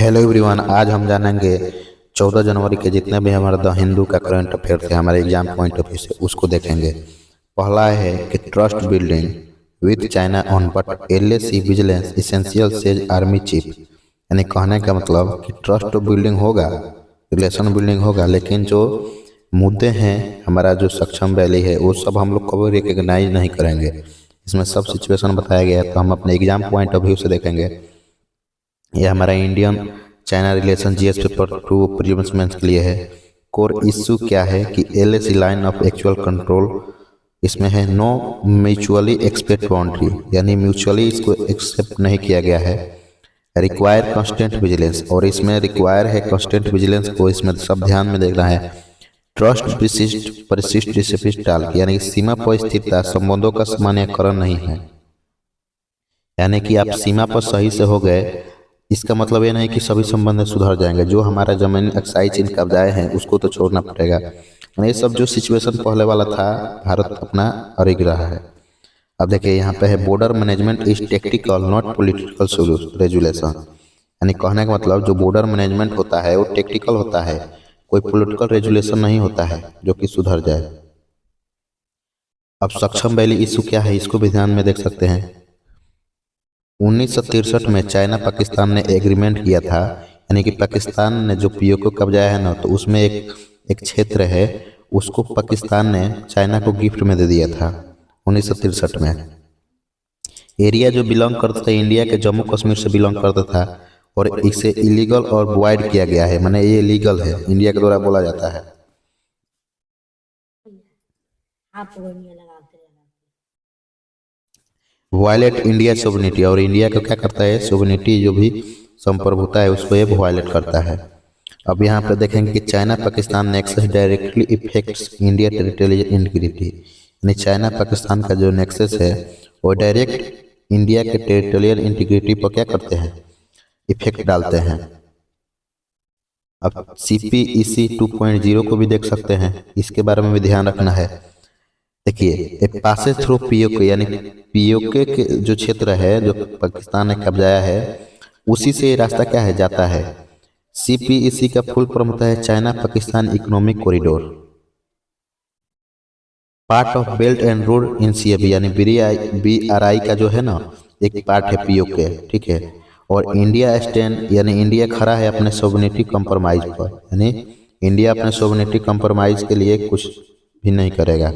Hello everyone, आज हम जानेंगे 14 जनवरी के जितने भी हमारे द हिंदू का करंट अफेयर थे हमारे एग्जाम पॉइंट ऑफ व्यू से उसको देखेंगे। पहला है कि trust building with China on but LAC vigilance essential says army chief. यानी कहने का मतलब कि ट्रस्ट बिल्डिंग होगा, रिलेशन बिल्डिंग होगा, लेकिन जो मुद्दे हैं हमारा जो सक्षम वैली है वो सब हम लोग कभी रिकग्नाइज नहीं करेंगे। इसमें सब सिचुएशन बताया गया है, तो हम अपने एग्जाम पॉइंट ऑफ व्यू से देखेंगे। ये हमारा Indian China relation GS paper 2 prelims mains के लिए है। कोर इश्यू क्या है कि LAC line of actual control, इसमें है नो म्यूचुअली एक्सपेक्ट बाउंड्री, यानी म्यूचुअली इसको एक्सेप्ट नहीं किया गया है। रिक्वायर कंस्टेंट विजिलेंस, और इसमें रिक्वायर है कंस्टेंट विजिलेंस को इसमें सब ध्यान में देखना है। ट्रस्ट परिशिष्ट डिसिप्लिन टाल, यानी सीमा पर स्थिरता संबंधों का सामान्यकरण नहीं है। यानी कि आप सीमा पर सही से हो गए, इसका मतलब ये नहीं कि सभी संबंध सुधर जाएंगे। जो हमारा जमीन एक्साइज इन कब्जाए हैं उसको तो छोड़ना पड़ेगा। ये सब जो सिचुएशन पहले वाला था भारत अपना अड़िग रहा है। अब देखिए यहाँ पे है border management is tactical not political resolution. यानी कहने का मतलब जो बॉर्डर मैनेजमेंट होता है वो टेक्टिकल होता है, कोई पॉलिटिकल रेजुलेशन नहीं होता है जो कि सुधर जाए। अब सक्षम वैली इशू क्या है इसको भी ध्यान में देख सकते हैं। 1963 में चाइना पाकिस्तान ने एग्रीमेंट किया था, यानी कि पाकिस्तान ने जो पीओके कब्जाया है ना, तो उसमें एक क्षेत्र है उसको पाकिस्तान ने चाइना को गिफ्ट में दे दिया था 1963 में। एरिया जो बिलोंग करता था इंडिया के जम्मू कश्मीर से बिलोंग करता था, और इसे इलीगल और वॉइड किया गया है, माने ये लीगल है, इंडिया के द्वारा बोला जाता है। वायलेट इंडिया सोवरेनिटी, और इंडिया को क्या करता है, सोवरेनिटी जो भी संप्रभुता है उसको ये वायलेट करता है। अब यहाँ पर देखेंगे कि China Pakistan nexus directly effects India territorial integrity, यानी चाइना पाकिस्तान का जो नेक्सस है वो डायरेक्ट इंडिया के टेरिटोरियल इंटीग्रिटी पर क्या करते हैं, इफेक्ट डालते हैं। अब CPEC 2.0 को भी देख सकते हैं, इसके बारे में भी ध्यान रखना है। देखिए पासेस थ्रू पीओके, यानी पीओके के जो क्षेत्र है जो पाकिस्तान ने कब्जाया है उसी से रास्ता क्या है जाता है। CPEC का फुल फॉर्म होता है China Pakistan economic corridor, part of belt and road initiative, यानी BRI का जो है ना एक पार्ट है पीओके, ठीक है। और इंडिया स्टैंड, यानी इंडिया खड़ा है अपने सोवरेनिटी कंप्रोमाइज पर, यानी इंडिया अपने सोवरेनिटी कंप्रोमाइज के लिए कुछ भी नहीं करेगा,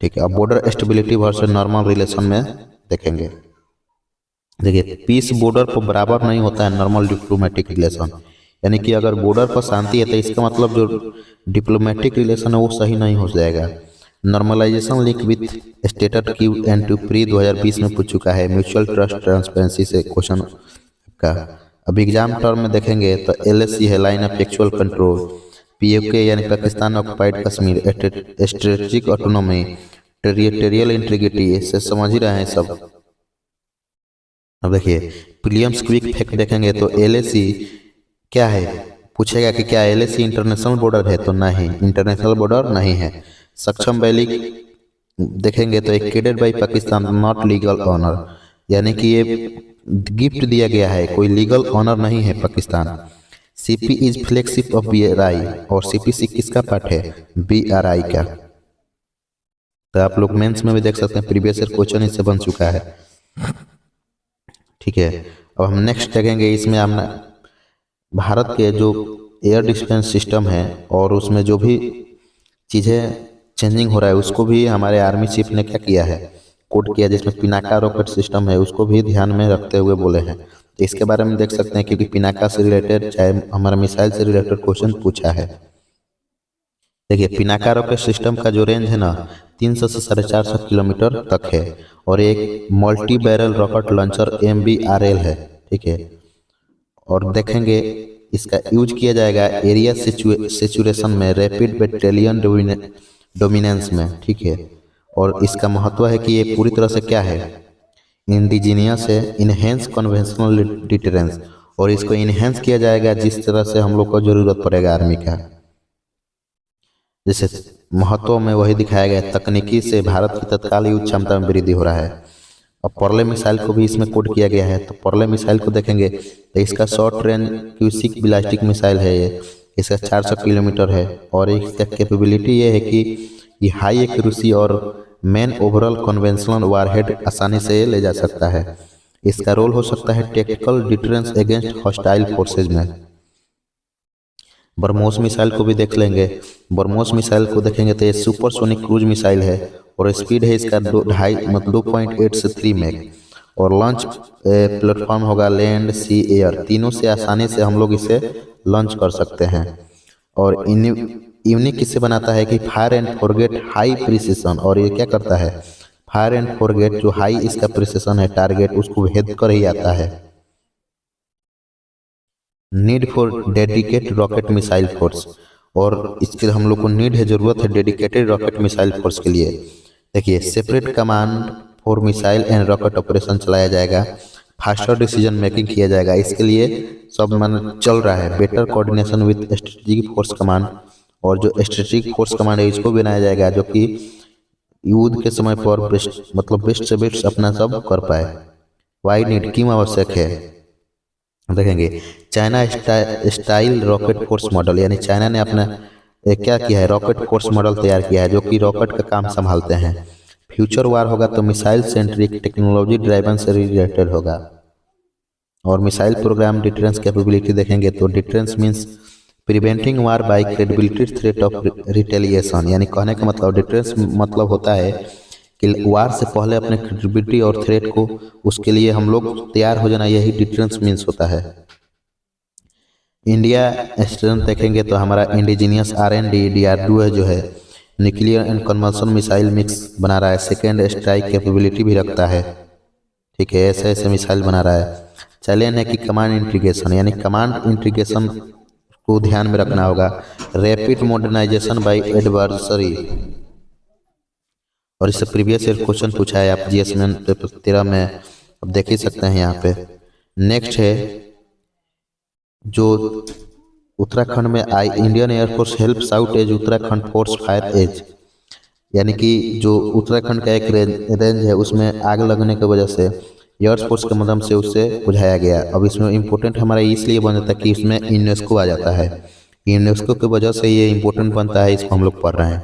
ठीक है। अब border stability versus normal relation में देखेंगे। देखिए पीस बॉर्डर पर बराबर नहीं होता है नॉर्मल डिप्लोमेटिक रिलेशन, यानी कि अगर बॉर्डर पर शांति है तो इसका मतलब जो डिप्लोमेटिक रिलेशन है वो सही नहीं हो जाएगा। Normalisation link with status quo and to pre 2020 में पूछ चुका है, म्यूचुअल ट्रस्ट ट्रांसपेरेंसी से क्वेश्चन का। अब एग्जाम टर्म में देखेंगे तो LSC है line of actual control, POK यानी Pakistan occupied Kashmir, strategic autonomy, territorial integrity, से समझ ही रहे हैं सब। अब देखिए प्रीलिम्स क्विक फैक्ट देखेंगे तो LSC क्या है, पूछेगा कि क्या LSC इंटरनेशनल बॉर्डर है, तो नहीं, इंटरनेशनल बॉर्डर नहीं है। सक्षम वैली देखेंगे तो exceeded by Pakistan not legal honour, यानी कि ये गिफ्ट दिया गया है, कोई लीगल ऑनर नहीं है Pakistan. CP is flagship of BRI, और CPC किसका पार्ट है, BRI का। तो आप लोग मेंस में भी देख सकते हैं, प्रीवियस ईयर क्वेश्चन इससे बन चुका है, ठीक है। अब हम नेक्स्ट देखेंगे, इसमें हमने भारत के जो एयर डिफेंस सिस्टम है और उसमें जो भी चीज़ें चेंजिंग हो रहा है उसको भी हमारे आर्मी चीफ ने क्या किया है, कोड किया, जिसमें पिनाका रॉकेट सिस्टम है उसको भी ध्यान में रखते हुए बोले हैं। तो इसके बारे में देख सकते हैं, क्योंकि पिनाका से रिलेटेड चाहे हमारा मिसाइल से रिलेटेड क्वेश्चन पूछा है। देखिए पिनाका रॉकेट सिस्टम का जो रेंज है ना 300 से 450 किलोमीटर तक है, और एक multi barrel rocket launcher MBRL है, ठीक है। और देखेंगे इसका यूज किया जाएगा एरिया सिचुएशन में, रैपिड बटालियन डोमिनेंस में, ठीक है। और इसका महत्व है कि ये पूरी तरह से क्या है, इंडिजीनियस है, इनहेंस कन्वेंशनल डिटेरेंस, और इसको इनहेंस किया जाएगा जिस तरह से हम लोग को जरूरत पड़ेगा आर्मी का। जैसे महत्व में वही दिखाया गया, तकनीकी से भारत की तत्काल युद्ध क्षमता में वृद्धि हो रहा है। और पर्ले मिसाइल को भी इसमें कोड किया गया है। तो पर्ले मिसाइल को देखेंगे तो इसका short range quasi ballistic missile है ये, इसका 400 किलोमीटर है और इसका कैपेबिलिटी ये है कि ये हाई एक्यूरेसी और मेन ओवरऑल कन्वेंशनल वारहेड आसानी से ले जा सकता है। इसका रोल हो सकता है tactical deterrence against hostile forces में। ब्रह्मोस मिसाइल को भी देख लेंगे। ब्रह्मोस मिसाइल को देखेंगे तो ये सुपरसोनिक क्रूज मिसाइल है और स्पीड है इसका 2.8 से 3 मैक और लॉन्च प्लेटफॉर्म होगा लैंड सी एयर, तीनों से आसानी से हम लोग इसे लॉन्च कर सकते हैं। और यूनिक किससे बनाता है कि fire and forget high precision, और ये क्या करता है फायर एंड फॉरगेट, जो हाई इसका प्रिसिशन है टारगेट उसको भेद कर ही आता है। Need for dedicated rocket missile force, और इसके हम लोग को नीड है, जरूरत है डेडिकेटेड रॉकेट मिसाइल फोर्स के लिए। देखिए separate command for missile and rocket operation चलाया जाएगा, फास्टर डिसीजन मेकिंग किया जाएगा। इसके लिए सब मन चल रहा है, better coordination with strategic force command, और जो स्ट्रेटेजिक फोर्स कमांड है इसको बनाया जाएगा जो कि युद्ध के समय पर बेस्ट से बेस्ट अपना सब कर पाए। वाई नीड, क्यों आवश्यक है, देखेंगे। China style rocket force model, यानी चाइना ने अपना क्या किया है, रॉकेट फोर्स मॉडल तैयार किया है जो कि रॉकेट का काम संभालते हैं। फ्यूचर वार होगा तो मिसाइल सेंट्रिक टेक्नोलॉजी ड्राइवन से रिलेटेड होगा। और मिसाइल प्रोग्राम डिटरेंस कैपेबिलिटी देखेंगे तो deterrence means preventing war by credibility threat of retaliation, यानी कहने का मतलब डिटरेंस मतलब होता है कि वार से पहले अपने क्रेडिबिलिटी और थ्रेट को, उसके लिए हम लोग तैयार हो जाना, यही डिटरेंस मीन्स होता है। इंडिया स्ट्रेंथ देखेंगे तो हमारा इंडिजीनियस R&D DRDO जो है nuclear and conventional missile mix बना रहा है, सेकेंड स्ट्राइक कैपेबिलिटी भी रखता है, ठीक है, ऐसे ऐसे मिसाइल बना रहा है। चैलेंज है कि कमांड इंटीग्रेशन, यानी कमांड इंटीग्रेशन को ध्यान में रखना होगा। रैपिड मॉडर्नाइजेशन बाय एडवर्सरी, और इससे प्रीवियस ईयर क्वेश्चन पूछा है आप GS में पेपर 13 में, अब देख ही सकते हैं यहाँ पे। नेक्स्ट है जो उत्तराखंड में आई, Indian air force helps out as Uttarakhand force fire as, यानी कि जो उत्तराखंड का एक रेंज है उसमें आग लगने की वजह से एयरफोर्स के मदद से उससे बुझाया गया। अब इसमें इम्पोर्टेंट हमारा इसलिए बन जाता है कि इसमें यूनेस्को आ जाता है, यूनेस्को की वजह से ये इम्पोर्टेंट बनता है, इसको हम लोग पढ़ रहे हैं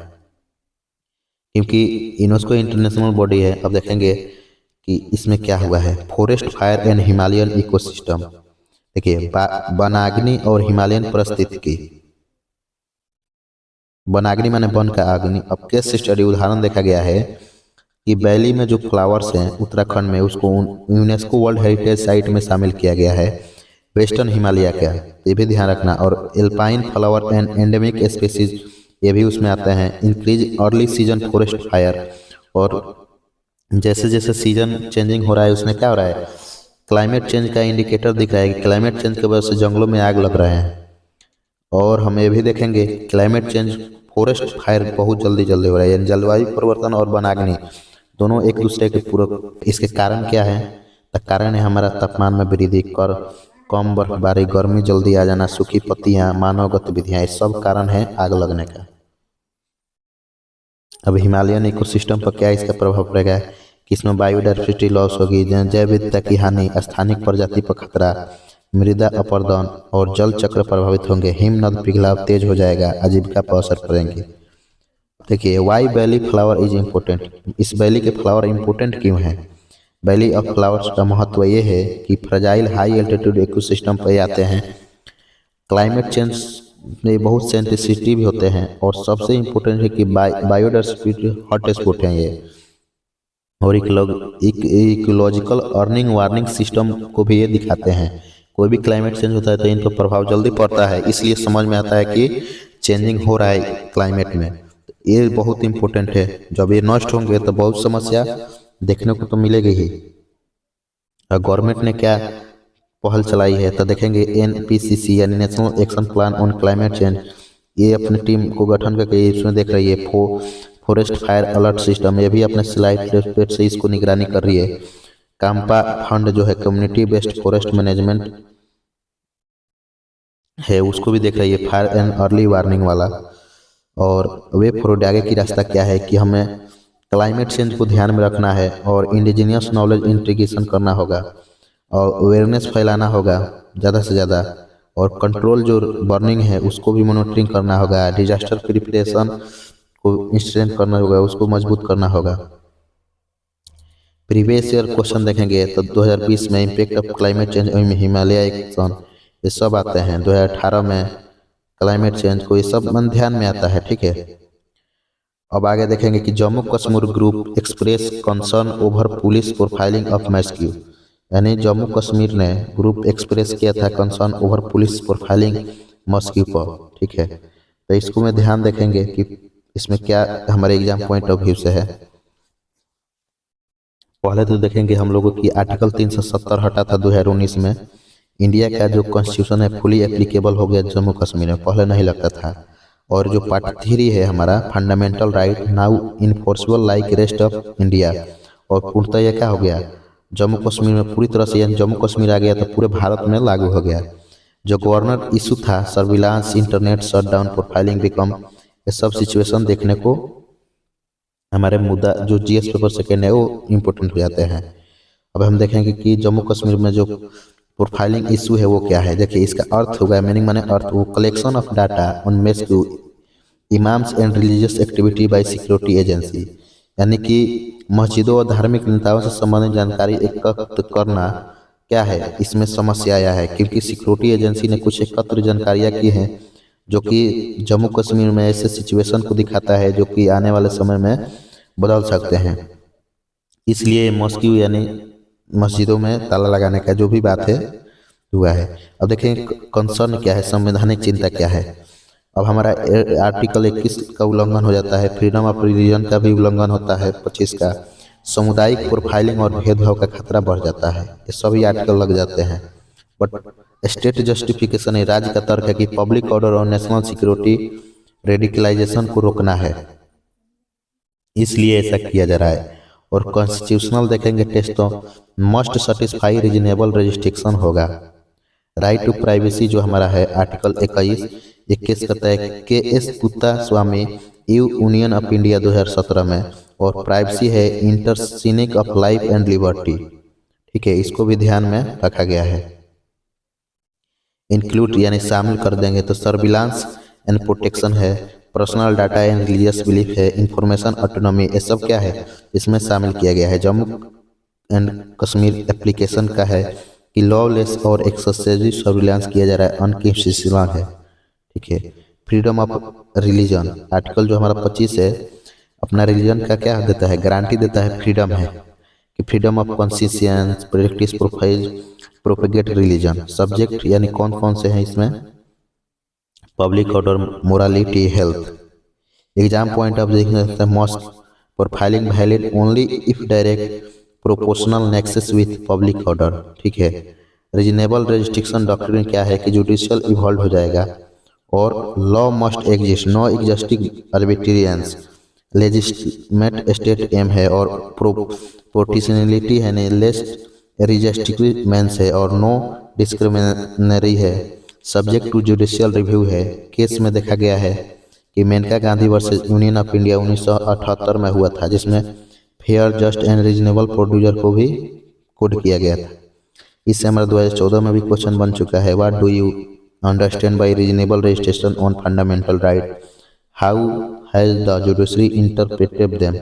क्योंकि यूनेस्को इंटरनेशनल बॉडी है। अब देखेंगे कि इसमें क्या हुआ है, forest fire and Himalayan ecosystem. देखिए वनाग्नि और हिमालयन परिस्थितिकी, वनाग्नि माने वन का अग्नि। अब केस स्टडी उदाहरण देखा गया है कि वैली में जो फ्लावर्स हैं उत्तराखंड में, उसको यूनेस्को वर्ल्ड हेरिटेज साइट में शामिल किया गया है, वेस्टर्न हिमालय का, ये भी ध्यान रखना। और alpine flower and endemic species ये भी उसमें आते हैं। Increase early season forest fire, और जैसे जैसे सीजन चेंजिंग हो रहा है उसमें क्या हो रहा है, क्लाइमेट चेंज का इंडिकेटर दिख रहा है कि क्लाइमेट चेंज की वजह से जंगलों में आग लग रहे हैं। और हम ये भी देखेंगे क्लाइमेट चेंज फॉरेस्ट फायर बहुत जल्दी जल्दी हो रहा है, यानी जलवायु परिवर्तन और वनाग्नि दोनों एक दूसरे के पूरक। इसके कारण क्या है, तो कारण है हमारा तापमान में वृद्धि कर, कम बर्फबारी, गर्मी जल्दी आ जाना, सूखी पत्तियां, मानव गतिविधियां, ये सब कारण है आग लगने का। अब हिमालयन इकोसिस्टम पर क्या इसका प्रभाव पड़ेगा कि इसमें बायोडाइवर्सिटी लॉस होगी, जैव विविधता की हानि, स्थानिक प्रजाति पर खतरा, मृदा अपरदन और जल चक्र प्रभावित होंगे, हिमनद पिघलाव तेज हो जाएगा, आजीविका पर असर पड़ेंगे। देखिए why valley flower is important, इस वैली के फ्लावर इम्पोर्टेंट क्यों हैं। वैली ऑफ फ्लावर्स का महत्व ये है कि फ्रजाइल हाई एल्टीट्यूड इकोसिस्टम पर आते हैं, क्लाइमेट चेंज में बहुत सेंसिटिव भी होते हैं, और सबसे इम्पोर्टेंट है कि बायोडाइवर्सिटी हॉटस्पॉट हैं ये, और इकोलॉजिकल अर्निंग वार्निंग सिस्टम को भी ये दिखाते हैं। कोई भी क्लाइमेट चेंज होता है तो इन पर प्रभाव जल्दी पड़ता है, इसलिए समझ में आता है कि चेंजिंग हो रहा है क्लाइमेट में, ये बहुत इंपॉर्टेंट है। जब ये नष्ट होंगे तो बहुत समस्या देखने को तो मिलेगी ही। और गवर्नमेंट ने क्या पहल चलाई है तो देखेंगे NPCC यानी national action plan on climate change, ये अपनी टीम को गठन करके इसमें देख रही है। फॉरेस्ट फायर अलर्ट सिस्टम, ये भी अपने स्लाइड से इसको निगरानी कर रही है। काम्पा फंड जो है कम्युनिटी बेस्ड फॉरेस्ट मैनेजमेंट है, उसको भी देख रही है, फायर एंड अर्ली वार्निंग वाला। और वे फॉरवर्ड आगे की रास्ता क्या है कि हमें क्लाइमेट चेंज को ध्यान में रखना है और इंडिजिनियस नॉलेज इंटीग्रेशन करना होगा और अवेयरनेस फैलाना होगा ज़्यादा से ज़्यादा, और कंट्रोल जो बर्निंग है उसको भी मॉनिटरिंग करना होगा, डिजास्टर प्रिपरेशन को इंस्ट्रेंथ करना होगा, उसको मजबूत करना होगा। प्रीवियस ईयर क्वेश्चन देखेंगे तो 2020 में impact of climate change in Himalaya action, ये सब आते हैं। 2018 में क्लाइमेट चेंज को ये सब मन ध्यान में आता है, ठीक है। अब आगे देखेंगे कि Jammu Kashmir group express concern over police profiling of mosque, यानी जम्मू कश्मीर ने ग्रुप एक्सप्रेस किया था concern over police profiling mosque पर, ठीक है। तो इसको में ध्यान देखेंगे कि इसमें क्या हमारे एग्जाम पॉइंट ऑफ व्यू से है। पहले तो देखेंगे हम लोगों की आर्टिकल 370 हटा था 2019 में। इंडिया का जो कॉन्स्टिट्यूशन है फुली एप्लीकेबल हो गया जम्मू कश्मीर में, पहले नहीं लगता था। और जो पार्ट 3 है हमारा fundamental right now enforceable like rest of India, और पूर्णतः यह क्या हो गया जम्मू कश्मीर में पूरी तरह से, यानी जम्मू कश्मीर आ गया तो पूरे भारत में लागू हो गया। जो गवर्नर इशू था surveillance, internet shutdown, profiling become, ये सब सिचुएशन देखने को हमारे मुद्दा जो जीएस पेपर सेकेंड है वो इम्पोर्टेंट हो जाते हैं। अब हम देखेंगे कि जम्मू कश्मीर में जो प्रोफाइलिंग इशू है वो क्या है। देखिए इसका अर्थ होगा, मीनिंग माने अर्थ, वो collection of data on mosque imams and religious activity by security agency, यानी कि मस्जिदों और धार्मिक नेताओं से संबंधित जानकारी एकत्र करना क्या है, इसमें समस्या आया है क्योंकि सिक्योरिटी एजेंसी ने कुछ एकत्र जानकारियाँ की हैं जो कि जम्मू कश्मीर में ऐसे सिचुएशन को दिखाता है जो कि आने वाले समय में बदल सकते हैं। इसलिए मस्क्यू यानी मस्जिदों में ताला लगाने का जो भी बात है हुआ है। अब देखें कंसर्न क्या है, संवैधानिक चिंता क्या है। अब हमारा आर्टिकल 21 का उल्लंघन हो जाता है, फ्रीडम ऑफ रिलीजन का भी उल्लंघन होता है 25 का, सामुदायिक प्रोफाइलिंग और भेदभाव का खतरा बढ़ जाता है, ये सभी आर्टिकल लग जाते हैं। बट स्टेट जस्टिफिकेशन है, राज्य का तर्क है कि पब्लिक ऑर्डर और नेशनल सिक्योरिटी रेडिकलाइजेशन को रोकना है, इसलिए ऐसा किया जा रहा है। और कॉन्स्टिट्यूशनल देखेंगे टेस्ट तो मस्ट सेटिस्फाई रीजनेबल रजिस्ट्रिक्शन होगा। राइट टू प्राइवेसी जो हमारा है आर्टिकल 21 कहता है के S Gupta Swami union of India 2017 में, और प्राइवेसी है इंटरसिनिक ऑफ लाइफ एंड लिबर्टी, ठीक है, इसको भी ध्यान में रखा गया है। इंक्लूड यानी शामिल कर देंगे तो सर्विलांस एंड प्रोटेक्शन है, personal data and religious belief है, इंफॉर्मेशन ऑटोनॉमी, ये सब क्या है इसमें शामिल किया गया है। जम्मू एंड कश्मीर एप्लीकेशन का है कि लॉलेस और एक्सेसिव सर्विलांस किया जा रहा है, अनकॉन्स्टिट्यूशनल है, ठीक है। फ्रीडम ऑफ रिलीजन आर्टिकल जो हमारा 25 है अपना रिलीजन का क्या देता है, गारंटी देता है, फ्रीडम है कि freedom of conscious practice profile propagate religion. Subject यानी कौन कौन से हैं इसमें, public order, morality, health. Exam point of देखते हैं mosque profiling valid only if direct proportional nexus with public order, ठीक है। रीजनेबल रजिस्ट्रिक्शन डॉक्ट्रिन क्या है कि जुडिशियल इवॉल्व हो जाएगा, और लॉ मस्ट एग्जिस्ट नो एग्जस्टिक आर्बिट्रेरियंस, लेजिस्लेट स्टेट एम है, और प्रोपोर्शनैलिटी है, नहीं लेस रिजस्टिक्यूमेंस है, और नो डिस्क्रिमिनरी है, सब्जेक्ट टू जुडिशियल रिव्यू है। केस में देखा गया है कि Maneka Gandhi versus Union of India 1978 में हुआ था, जिसमें fair just and reasonable producer को भी कोड किया गया था। इससे हमारा 2014 में भी क्वेश्चन बन चुका है, what do you understand by reasonable registration on fundamental right, how has the judiciary interpreted them,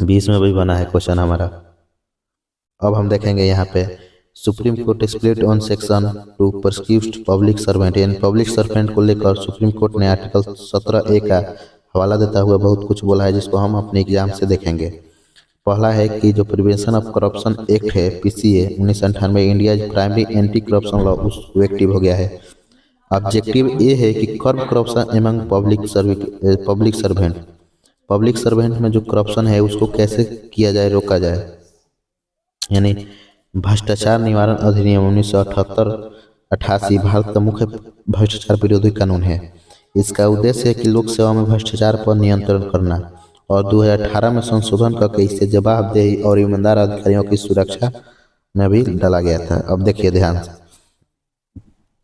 20 में भी बना है क्वेश्चन हमारा। अब हम देखेंगे यहाँ पे supreme court split on section two prosecute public servant, यानी पब्लिक सर्वेंट को लेकर सुप्रीम कोर्ट ने आर्टिकल 17A का हवाला देता हुआ बहुत कुछ बोला है, जिसको हम अपने एग्जाम से देखेंगे। पहला है कि जो प्रिवेंशन ऑफ करप्शन एक्ट है PCA 1998, India primary anti corruption law उसको एक्टिव हो गया है। ऑब्जेक्टिव ये है कि कर्ब करप्शन एमंग पब्लिक सर्वेंट में जो करप्शन है उसको कैसे किया जाए, रोका जाए, यानी भ्रष्टाचार निवारण अधिनियम 1988 भारत का मुख्य भ्रष्टाचार विरोधी कानून है। इसका उद्देश्य है कि लोक सेवा में भ्रष्टाचार पर नियंत्रण करना, और 2018 में संशोधन करके इससे जवाबदेही और ईमानदार अधिकारियों की सुरक्षा में भी डाला गया था। अब देखिए ध्यान से,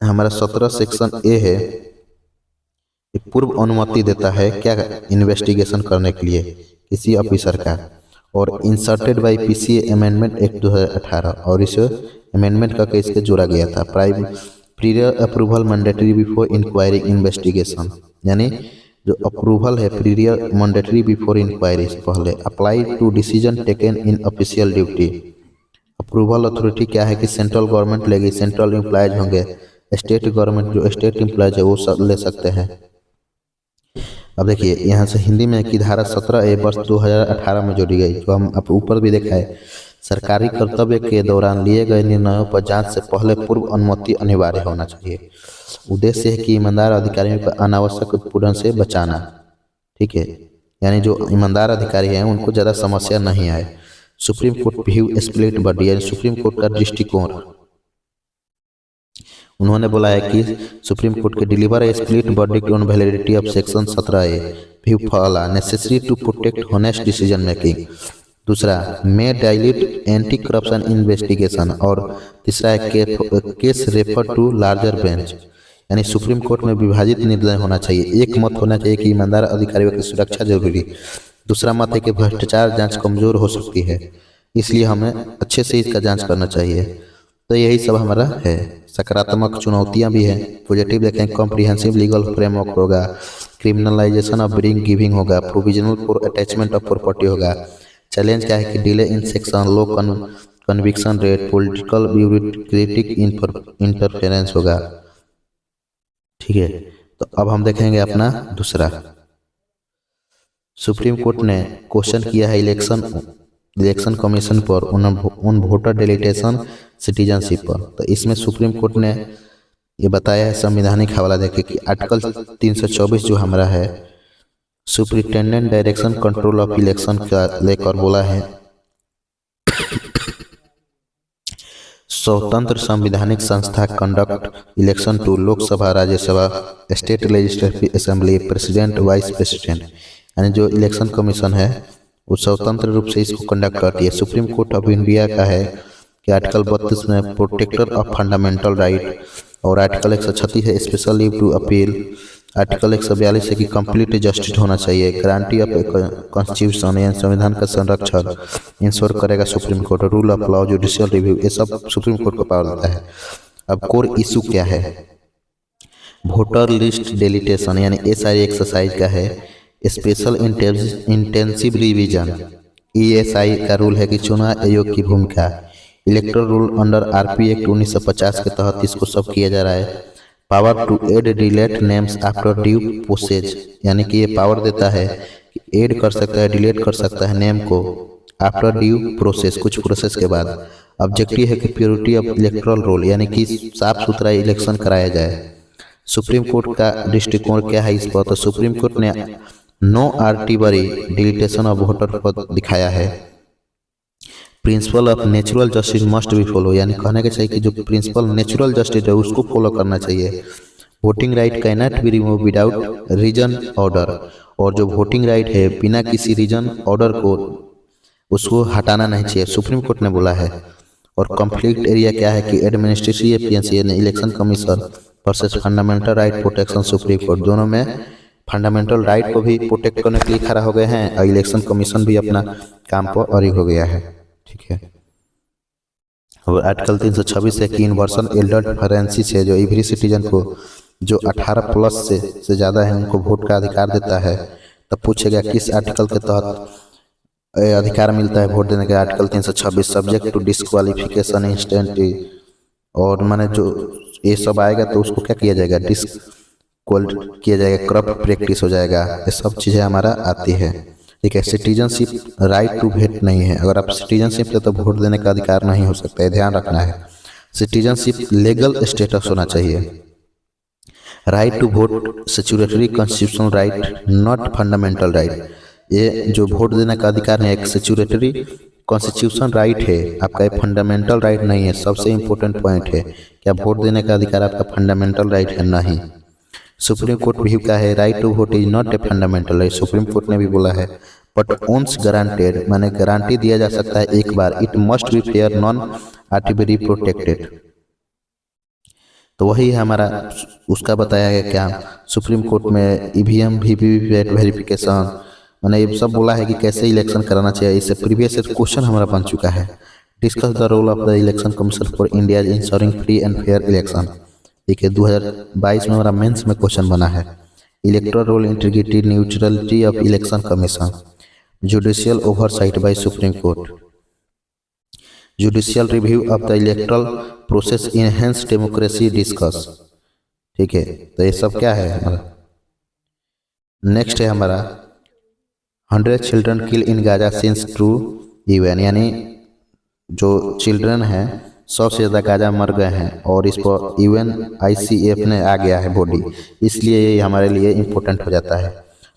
हमारा 17 सेक्शन ए है, पूर्व अनुमति देता है क्या, इन्वेस्टिगेशन करने के लिए किसी ऑफिसर का, और inserted by PCA amendment act 2018, और इस अमेंडमेंट का इसके जोड़ा गया था। Prior approval mandatory before inquiry investigation, यानी जो अप्रूवल है प्रीयर मैंडेटरी बिफोर इंक्वायरी पहले apply to decision taken in official duty. Approval authority क्या है कि सेंट्रल गवर्नमेंट लेगी, सेंट्रल एम्प्लॉयज होंगे, स्टेट गवर्नमेंट जो स्टेट एम्प्लॉयज है वो सब ले सकते हैं। अब देखिए यहाँ से हिंदी में की धारा 17A वर्ष 2018 में जोड़ी गई, जो हम अब ऊपर भी देखा है। सरकारी कर्तव्य के दौरान लिए गए निर्णयों पर जांच से पहले पूर्व अनुमति अनिवार्य होना चाहिए। उद्देश्य है कि ईमानदार अधिकारियों को अनावश्यक उत्पीड़न से बचाना, ठीक है, यानी जो ईमानदार अधिकारी हैं उनको ज़्यादा समस्या नहीं आए। Supreme court view split body, यानी सुप्रीम कोर्ट का दृष्टिकोण, उन्होंने बोला है कि सुप्रीम कोर्ट के deliver a split verdict on validity of section 17A view follow necessary to protect honest decision making. दूसरा may dilute anti corruption investigation, और तीसरा है case refer to larger bench, यानी सुप्रीम कोर्ट में विभाजित निर्णय होना चाहिए। एक मत होना चाहिए कि ईमानदार अधिकारियों की सुरक्षा जरूरी, दूसरा मत है कि भ्रष्टाचार जांच कमजोर हो सकती है, इसलिए हमें अच्छे से इसका जांच करना चाहिए। तो यही सब हमारा है। सकारात्मक चुनौतियां भी हैं, पॉजिटिव देखें कॉम्प्रिहेंसिव लीगल फ्रेमवर्क होगा, क्रिमिनलाइजेशन ऑफ ब्रिंग गिविंग होगा, provisional for attachment of property होगा। चैलेंज क्या है कि delay in section, low conviction rate, political bureaucratic interference होगा, ठीक है। तो अब हम देखेंगे अपना दूसरा, सुप्रीम कोर्ट ने क्वेश्चन किया है इलेक्शन कमीशन पर उन वोटर डेलीटेशन सिटीजनशिप पर। तो इसमें सुप्रीम कोर्ट ने ये बताया है, संवैधानिक हवाला देखे कि आर्टिकल 324 जो हमारा है superintendent direction control of election का लेकर बोला है स्वतंत्र संवैधानिक संस्था conduct election to Lok Sabha, Rajya Sabha, state legislative assembly, president, vice president, यानी जो इलेक्शन कमीशन है वो स्वतंत्र रूप से इसको कंडक्ट करती है। सुप्रीम कोर्ट ऑफ इंडिया का है कि आर्टिकल 32 में प्रोटेक्टर ऑफ फंडामेंटल राइट, और आर्टिकल 136 है special leave to appeal, article 142 है कि कंप्लीट जस्टिस होना चाहिए, गारंटी ऑफ कॉन्स्टिट्यूशन यानी संविधान का संरक्षण इंश्योर करेगा supreme court, rule of law, judicial review, ये सब सुप्रीम कोर्ट को पावर देता है। अब कोर इशू क्या है, वोटर लिस्ट डेलीटेशन यानी एसआई एक्सरसाइज का है, स्पेशल इंटेंसिव रिवीजन ईएसआई का रूल है कि चुनाव आयोग की भूमिका, electoral rule under RP act 1950 के तहत इसको सब किया जा रहा है। Power to add delete names after due process, यानी कि ये पावर देता है कि ऐड कर सकता है, डिलीट कर सकता है नेम को आफ्टर ड्यू प्रोसेस, कुछ प्रोसेस के बाद। ऑब्जेक्टिव है कि प्योरिटी ऑफ इलेक्टोरल रोल, यानी कि साफ सुथरा इलेक्शन कराया जाए। सुप्रीम कोर्ट का दृष्टिकोण क्या है इस पर, तो सुप्रीम कोर्ट ने नो आर्टिबरी डिलीटेशन ऑफ वोटर को दिखाया है। Principle of natural justice must be follow, यानी कहने के चाहिए कि जो प्रिंसिपल नेचुरल जस्टिस है उसको फॉलो करना चाहिए। Voting right cannot be remove without reason order, और जो वोटिंग राइट है बिना किसी रीजन ऑर्डर को उसको हटाना नहीं चाहिए, सुप्रीम कोर्ट ने बोला है। और कॉन्फ्लिक्ट एरिया क्या है कि एडमिनिस्ट्रेटिव एफिशिएंसी यानी election commission versus fundamental right protection supreme court, दोनों में फंडामेंटल राइट को भी प्रोटेक्ट करने के लिए खड़ा हो गए हैं और इलेक्शन कमीशन भी अपना काम पर अड़ी हो गया है, ठीक है। और आर्टिकल 326 है कि इन्वर्सन एल्डर डिफरेंसिस है जो एवरी सिटीजन को जो 18 प्लस से ज़्यादा है उनको वोट का अधिकार देता है। तब पूछेगा किस आर्टिकल के तहत अधिकार मिलता है वोट देने का, article 326 subject to disqualification instantly, और माने जो ये सब आएगा तो उसको क्या किया जाएगा, डिस्क्वालिफाई किया जाएगा, करप्ट प्रैक्टिस हो जाएगा, ये सब चीज़ें हमारा आती है, ठीक है। सिटीजनशिप राइट टू वोट नहीं है, अगर आप सिटीजनशिप से तो वोट देने का अधिकार नहीं हो सकता है, ध्यान रखना है। सिटीजनशिप लीगल स्टेटस होना चाहिए। Right to vote statutory constitutional right not fundamental right, ये जो वोट देने का अधिकार है एक स्टैट्यूटरी कॉन्स्टिट्यूशन राइट है, आपका एक फंडामेंटल राइट नहीं है। सबसे इंपॉर्टेंट पॉइंट है क्या वोट देने का अधिकार आपका फंडामेंटल राइट है नहीं। सुप्रीम कोर्ट व्यू का है right to vote is not a fundamental right, supreme court ने भी बोला है, बट ओन्स गारंटेड, माने गारंटी दिया जा सकता है एक बार, it must be fair non arbitrary protected. तो वही हमारा उसका बताया गया क्या सुप्रीम कोर्ट में ईवीएम वीवीपैट वेरिफिकेशन मैंने ये सब बोला है कि कैसे इलेक्शन कराना चाहिए, इससे प्रीवियस क्वेश्चन हमारा बन चुका है। Discuss the role of the election commission for India ensuring free and fair election. ठीक है, 2022 में हमारा मेंस में क्वेश्चन बना है। Electoral roll, integrity, neutrality of election commission, judicial oversight by supreme court, judicial review of the electoral process, enhance democracy discuss. ठीक है, तो ये सब क्या है हमारा। नेक्स्ट है हमारा 100 children kill in Gaza since true UN, यानी जो चिल्ड्रन हैं 100 से ज़्यादा गाजा मर गए हैं और इस पर UNICEF ने आ गया है बॉडी, इसलिए ये हमारे लिए इम्पोर्टेंट हो जाता है।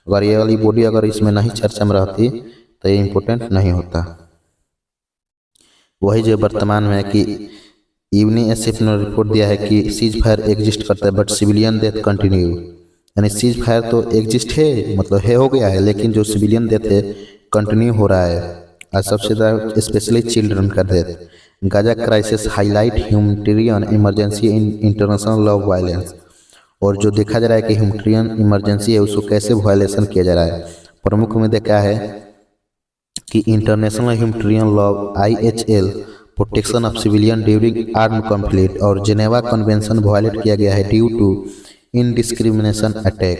अगर ये वाली बॉडी अगर इसमें नहीं चर्चा में रहती तो ये इम्पोर्टेंट नहीं होता। वही जो वर्तमान में है कि UNICEF ने रिपोर्ट दिया है कि सीज फायर एग्जिस्ट करता है बट सिविलियन डेथ कंटिन्यू, यानी सीज फायर तो एग्जिस्ट है, मतलब है हो गया है, लेकिन जो सिविलियन डेथ है कंटिन्यू हो रहा है, और सबसे ज़्यादा स्पेशली चिल्ड्रन का death. Gaza crisis highlight humanitarian emergency in international law violence, और जो देखा जा रहा है कि ह्यूमैनिटेरियन इमरजेंसी है उसको कैसे वायलेशन किया जा रहा है। प्रमुख मुद्दे क्या है कि international humanitarian law IHL protection of civilian during arm conflict और जेनेवा कन्वेंशन वायलेट किया गया है ड्यू टू इनडिस्क्रिमिनेशन अटैक,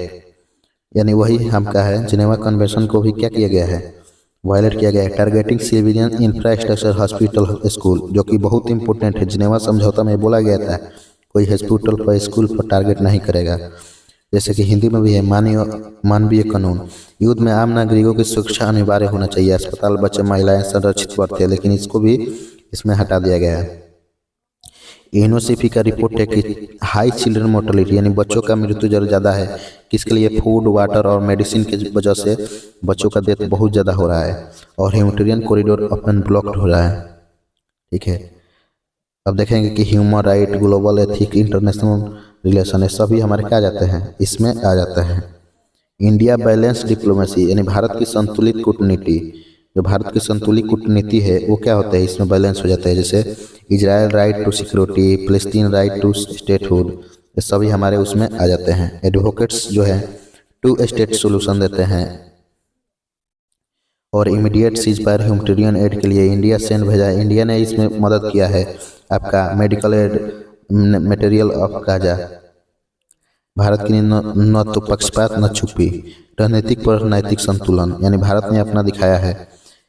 यानी वही हम का है जेनेवा कन्वेंशन को भी क्या किया गया है, वायलेट किया गया है। Targeting civilian infrastructure hospital school, जो कि बहुत इंपॉर्टेंट है। जेनेवा समझौता में बोला गया था कोई हॉस्पिटल पर स्कूल पर टारगेट नहीं करेगा, जैसे कि हिंदी में भी है मानवीय कानून। युद्ध में आम नागरिकों की सुरक्षा अनिवार्य होना चाहिए, अस्पताल, बच्चे, महिलाएं संरक्षित बढ़ते हैं, लेकिन इसको भी इसमें हटा दिया गया है। यूनिवर्सिटी का रिपोर्ट है कि हाई चिल्ड्रन मोर्टेलिटी, यानी बच्चों का मृत्यु दर ज़्यादा है, किसके लिए, फूड, वाटर और मेडिसिन की वजह से बच्चों का डेथ बहुत ज़्यादा हो रहा है, और ह्यूमैनिटेरियन कॉरिडोर अपन ब्लॉक्ड हो रहा है। ठीक है, अब देखेंगे कि human right, global ethic, international relation, सभी हमारे क्या आ जाते हैं, इसमें आ जाते हैं। इंडिया बैलेंस डिप्लोमेसी, यानी भारत की संतुलित कूटनीति, जो भारत की संतुलित कूटनीति है वो क्या होता है, इसमें बैलेंस हो जाता है। जैसे इजराइल राइट टू सिक्योरिटी, फलस्तीन राइट टू स्टेटहुड, ये सभी हमारे उसमें आ जाते हैं। एडवोकेट्स जो है 2 स्टेट सोल्यूशन देते हैं, और immediate cease fire humanitarian add के लिए इंडिया सेंड भेजा है। इंडिया ने इसमें मदद किया है आपका medical aid material of Gaza. Bharat की न तो पक्षपात न छुपी, रणनीतिक पर नैतिक संतुलन, यानी भारत ने अपना दिखाया है।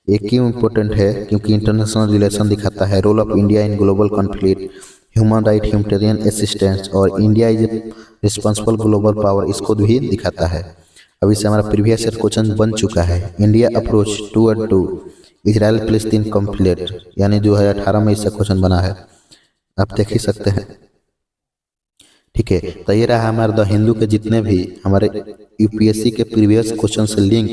ये क्यों इम्पोर्टेंट है, क्योंकि इंटरनेशनल रिलेशन दिखाता है, role of India in global conflict, human right, humanitarian assistance, और India is responsible global power, इसको भी दिखाता है। अब इससे हमारा प्रीवियस ईयर क्वेश्चन बन चुका है। इंडिया अप्रोच टू इजराइल फलस्तीन कॉन्फ्लिक्ट, यानी 2018 में इससे क्वेश्चन बना है, आप देख ही सकते हैं। ठीक है, तो ये रहा हमारे द हिंदू के जितने भी हमारे UPSC के प्रीवियस क्वेश्चन से लिंक।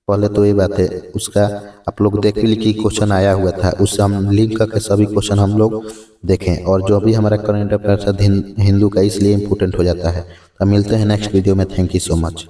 पहले तो ये बात है उसका आप लोग देख ली कि क्वेश्चन आया हुआ था, उससे हम लिंक करके सभी क्वेश्चन हम लोग देखें, और जो भी हमारा करंट अफेयर्स है हिंदू का, इसलिए इम्पोर्टेंट हो जाता है। तो मिलते हैं नेक्स्ट वीडियो में। Thank you so much.